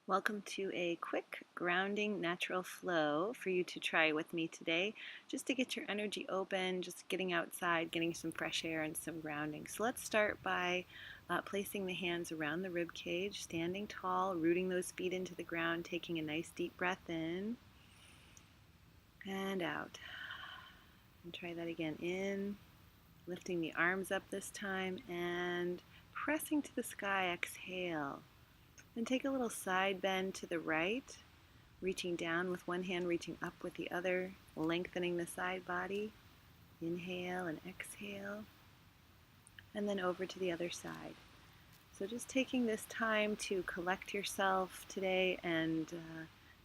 Welcome to a quick grounding natural flow for you to try with me today, just to get your energy open, just getting outside, getting some fresh air and some grounding. So let's start by placing the hands around the rib cage, standing tall, rooting those feet into the ground, taking a nice deep breath in and out. And try that again. In, lifting the arms up this time and pressing to the sky. Exhale. And take a little side bend to the right, reaching down with one hand, reaching up with the other, lengthening the side body. Inhale and exhale, and then over to the other side. So just taking this time to collect yourself today and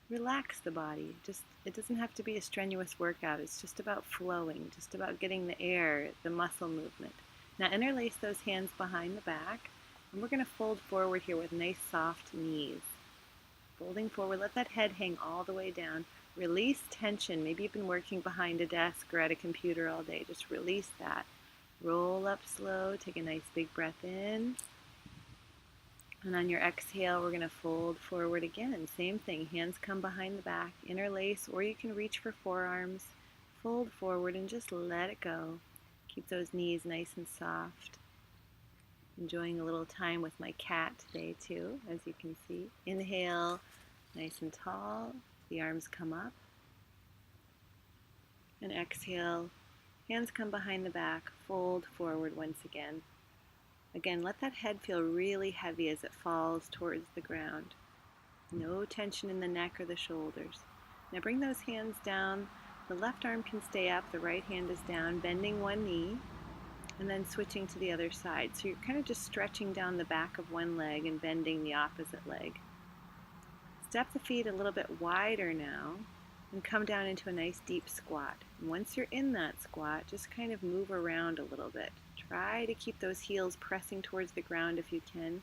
relax the body. It doesn't have to be a strenuous workout. It's just about flowing, just about getting the air, the muscle movement. Now interlace those hands behind the back. And we're going to fold forward here with nice soft knees. Folding forward, let that head hang all the way down. Release tension. Maybe you've been working behind a desk or at a computer all day. Just release that. Roll up slow. Take a nice big breath in. And on your exhale, we're going to fold forward again. Same thing. Hands come behind the back. Interlace, or you can reach for forearms. Fold forward and just let it go. Keep those knees nice and soft. Enjoying a little time with my cat today too, as you can see. Inhale, nice and tall. The arms come up. And exhale, hands come behind the back. Fold forward once again. Again, let that head feel really heavy as it falls towards the ground. No tension in the neck or the shoulders. Now bring those hands down. The left arm can stay up. The right hand is down, bending one knee. And then switching to the other side. So you're kind of just stretching down the back of one leg and bending the opposite leg. Step the feet a little bit wider now and come down into a nice deep squat. And once you're in that squat, just kind of move around a little bit. Try to keep those heels pressing towards the ground if you can.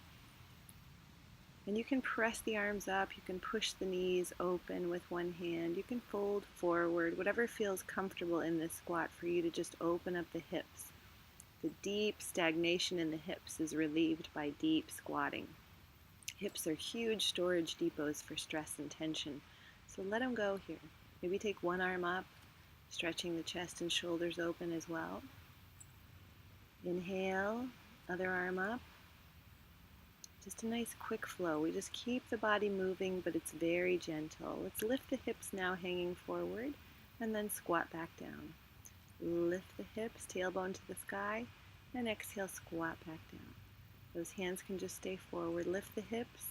And you can press the arms up, you can push the knees open with one hand, you can fold forward, whatever feels comfortable in this squat for you to just open up the hips. The deep stagnation in the hips is relieved by deep squatting. Hips are huge storage depots for stress and tension, so let them go here. Maybe take one arm up, stretching the chest and shoulders open as well. Inhale, other arm up. Just a nice quick flow. We just keep the body moving, but it's very gentle. Let's lift the hips now hanging forward, and then squat back down. Lift the hips, tailbone to the sky, and exhale, squat back down. Those hands can just stay forward. Lift the hips,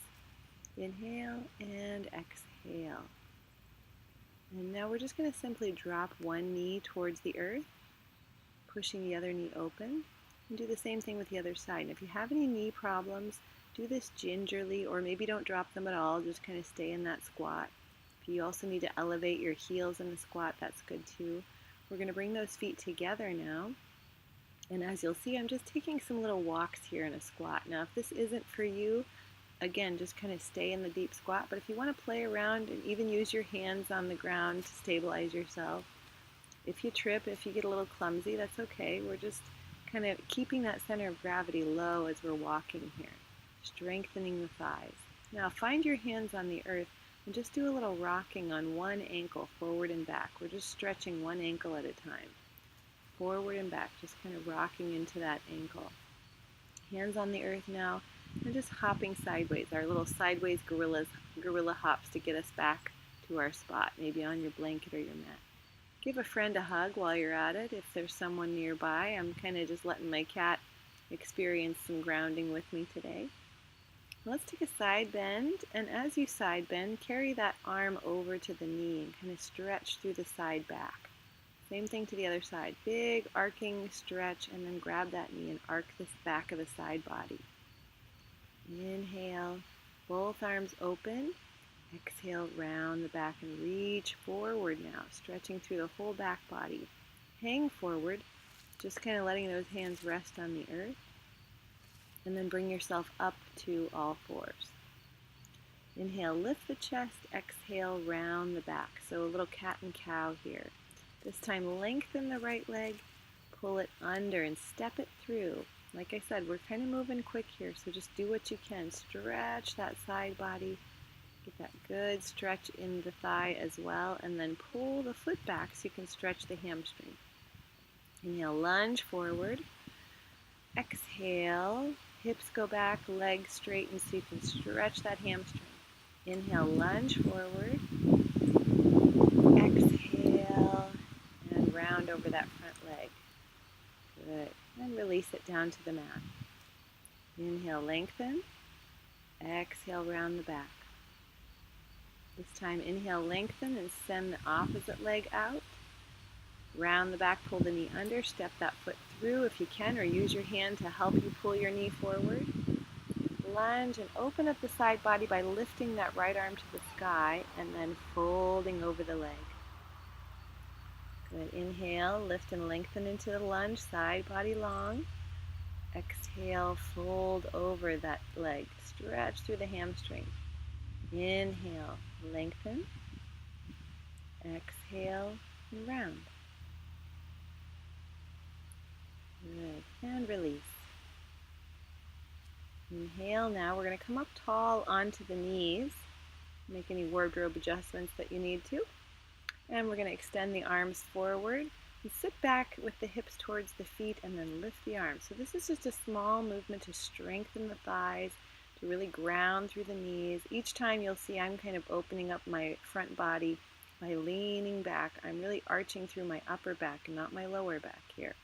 inhale, and exhale. And now we're just going to simply drop one knee towards the earth, pushing the other knee open, and do the same thing with the other side. And if you have any knee problems, do this gingerly, or maybe don't drop them at all, just kind of stay in that squat. If you also need to elevate your heels in the squat, that's good too. We're going to bring those feet together now. And as you'll see, I'm just taking some little walks here in a squat. Now, if this isn't for you, again, just kind of stay in the deep squat. But if you want to play around and even use your hands on the ground to stabilize yourself, if you trip, if you get a little clumsy, that's okay. We're just kind of keeping that center of gravity low as we're walking here, strengthening the thighs. Now, find your hands on the earth and just do a little rocking on one ankle, forward and back. We're just stretching one ankle at a time. Forward and back, just kind of rocking into that ankle. Hands on the earth now, and just hopping sideways. Our little sideways gorilla hops to get us back to our spot, maybe on your blanket or your mat. Give a friend a hug while you're at it if there's someone nearby. I'm kind of just letting my cat experience some grounding with me today. Let's take a side bend, and as you side bend, carry that arm over to the knee and kind of stretch through the side back. Same thing to the other side. Big arcing stretch, and then grab that knee and arc the back of the side body. Inhale, both arms open. Exhale, round the back and reach forward now, stretching through the whole back body. Hang forward, just kind of letting those hands rest on the earth. And then bring yourself up to all fours. Inhale, lift the chest. Exhale, round the back. So a little cat and cow here. This time, lengthen the right leg, pull it under, and step it through. Like I said, we're kind of moving quick here, so just do what you can. Stretch that side body. Get that good stretch in the thigh as well, and then pull the foot back so you can stretch the hamstring. Inhale, lunge forward. Exhale, hips go back, legs straighten so you can stretch that hamstring. Inhale, lunge forward. Exhale, and round over that front leg. Good. And release it down to the mat. Inhale, lengthen. Exhale, round the back. This time, inhale, lengthen and send the opposite leg out. Round the back, pull the knee under, step that foot through if you can, or use your hand to help you pull your knee forward. Lunge and open up the side body by lifting that right arm to the sky and then folding over the leg. Good. Inhale, lift and lengthen into the lunge, side body long. Exhale, fold over that leg, stretch through the hamstring. Inhale, lengthen. Exhale, and round. Good. And release. Inhale. Now we're going to come up tall onto the knees. Make any wardrobe adjustments that you need to. And we're going to extend the arms forward and sit back with the hips towards the feet and then lift the arms. So this is just a small movement to strengthen the thighs, to really ground through the knees. Each time you'll see I'm kind of opening up my front body by leaning back. I'm really arching through my upper back and not my lower back here.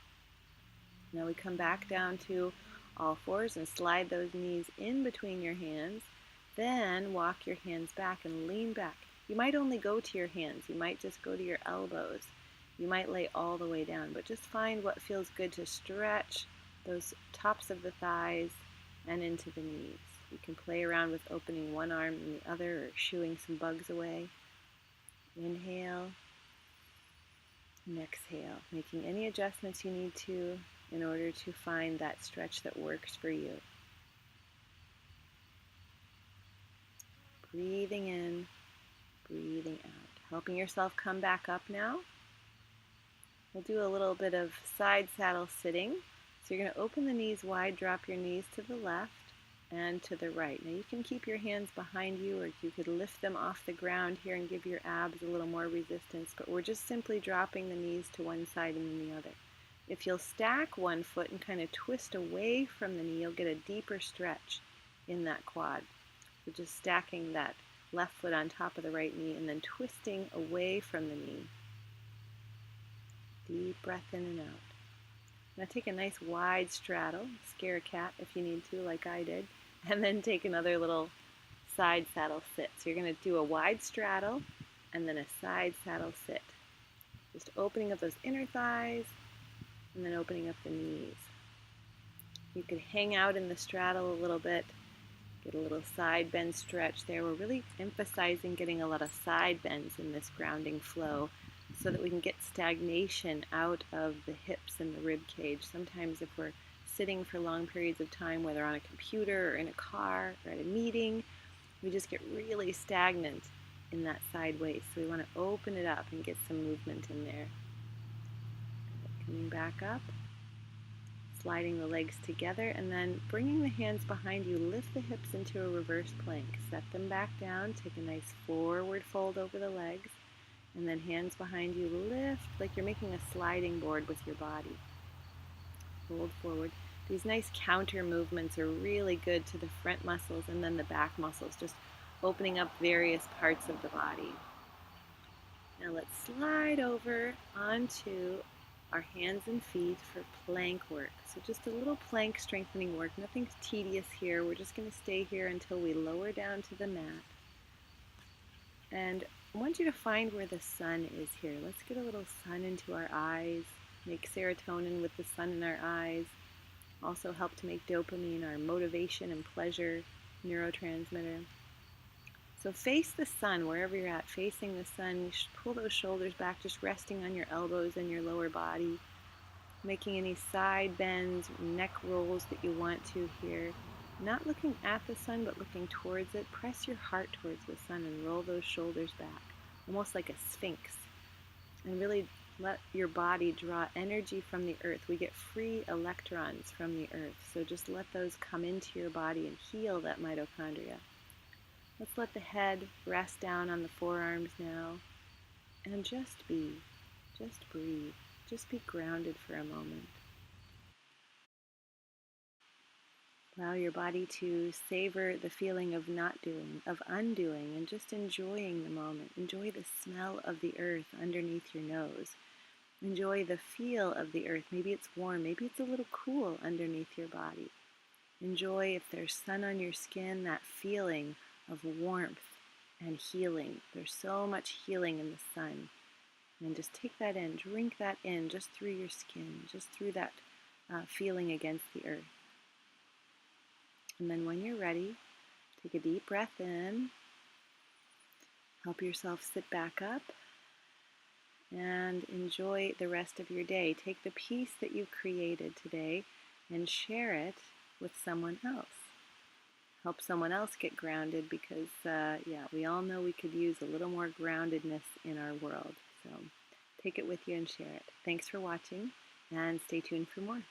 Now we come back down to all fours and slide those knees in between your hands. Then walk your hands back and lean back. You might only go to your hands. You might just go to your elbows. You might lay all the way down, but just find what feels good to stretch those tops of the thighs and into the knees. You can play around with opening one arm and the other or shooing some bugs away. Inhale and exhale, making any adjustments you need to in order to find that stretch that works for you. Breathing in, breathing out. Helping yourself come back up now. We'll do a little bit of side saddle sitting. So you're going to open the knees wide, drop your knees to the left and to the right. Now you can keep your hands behind you, or you could lift them off the ground here and give your abs a little more resistance, but we're just simply dropping the knees to one side and then the other. If you'll stack one foot and kind of twist away from the knee, you'll get a deeper stretch in that quad. So just stacking that left foot on top of the right knee and then twisting away from the knee. Deep breath in and out. Now take a nice wide straddle, scare a cat if you need to, like I did, and then take another little side saddle sit. So you're going to do a wide straddle and then a side saddle sit. Just opening up those inner thighs and then opening up the knees. You could hang out in the straddle a little bit, get a little side bend stretch there. We're really emphasizing getting a lot of side bends in this grounding flow so that we can get stagnation out of the hips and the rib cage. Sometimes if we're sitting for long periods of time, whether on a computer or in a car or at a meeting, we just get really stagnant in that side waist. So we want to open it up and get some movement in there. Coming back up, sliding the legs together, and then bringing the hands behind you, lift the hips into a reverse plank. Set them back down, take a nice forward fold over the legs, and then hands behind you, lift like you're making a sliding board with your body. Fold forward. These nice counter movements are really good to the front muscles and then the back muscles, just opening up various parts of the body. Now let's slide over onto our hands and feet for plank work. So just a little plank strengthening work, nothing tedious here. We're just going to stay here until we lower down to the mat. And I want you to find where the sun is here. Let's get a little sun into our eyes, make serotonin with the sun in our eyes. Also help to make dopamine our motivation and pleasure neurotransmitter. So face the sun wherever you're at, facing the sun. You should pull those shoulders back, just resting on your elbows and your lower body. Making any side bends, neck rolls that you want to here. Not looking at the sun, but looking towards it. Press your heart towards the sun and roll those shoulders back, almost like a sphinx. And really let your body draw energy from the earth. We get free electrons from the earth. So just let those come into your body and heal that mitochondria. Let's let the head rest down on the forearms now and just be, just breathe, just be grounded for a moment. Allow your body to savor the feeling of not doing, of undoing, and just enjoying the moment. Enjoy the smell of the earth underneath your nose. Enjoy the feel of the earth. Maybe it's warm, maybe it's a little cool underneath your body. Enjoy, if there's sun on your skin, that feeling of warmth and healing. There's so much healing in the sun. And just take that in, drink that in just through your skin, just through that feeling against the earth. And then when you're ready, take a deep breath in. Help yourself sit back up and enjoy the rest of your day. Take the piece that you created today and share it with someone else. Help someone else get grounded because, we all know we could use a little more groundedness in our world. So take it with you and share it. Thanks for watching, and stay tuned for more.